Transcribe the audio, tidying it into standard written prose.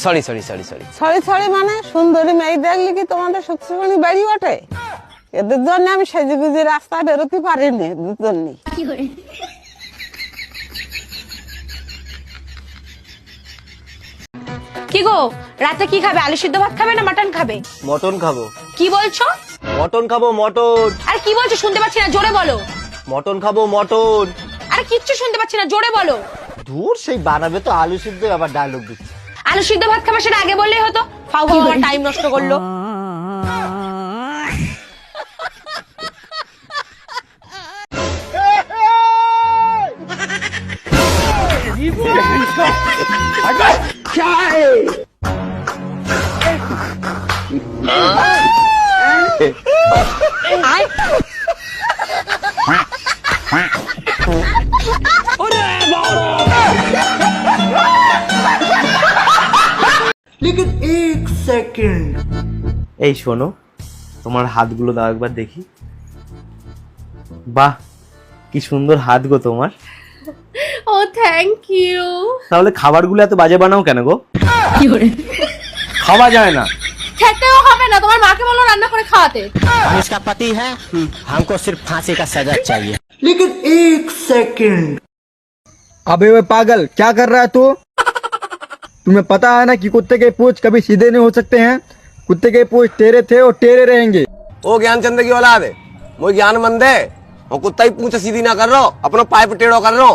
Sorry sorry sorry sorry. ছড়ি ছড়ি মানে সুন্দরী মেয়ে দেখলে কি তোমাদের শক্তিশালী বাড়ি ওঠে? এদের জন্য আমি সেজে গুজে রাস্তায় বেরোতে পারিনি জন্যই। কি গো, রাতে কি খাবে? আলু সিদ্ধ ভাত খাবে না মাটন খাবে? মটন খাবো। কি বলছো? মটন খাবো মটন। আর কি বলছো শুনতে পাচ্ছি না, জোরে বলো। মটন খাবো মটন। আর কিচ্ছু শুনতে পাচ্ছি না, জোরে বলো। দূর সেই বানাবে তো আলু সিদ্ধ, আবার ডায়লগ দিচ্ছে। আলু সিদ্ধ ভাত খাবে সেটা আগে বললেই হতো। ফাউ ফাউ আমার টাইম নষ্ট করলো। এই শোনো, তোমার হাতগুলো দাও একবার দেখি। বাহ, কি সুন্দর হাত গো তোমার। ও থ্যাংক ইউ। তাহলে খাবারগুলো এত বাজে বানাও কেন গো? খাওয়া যায় না। খেতেও হবে না, তোমার মাকে বলো রান্না করে খাওয়াতে। हम इसका पति है, हमको सिर्फ फांसी का सजा चाहिए। अबे वे पागल, क्या कर रहा है तू? तुम्हें पता है ना कि कुत्ते के पूंछ कभी सीधे नहीं हो सकते हैं। कुत्ते के पूंछ टेढ़े थे और टेढ़े रहेंगे। ओ ज्ञानचंद की औलाद है, वो ज्ञानमंद है। और कुत्ता ही पूंछ सीधी ना कर रहा, अपना पाइप टेढ़ो कर रहा।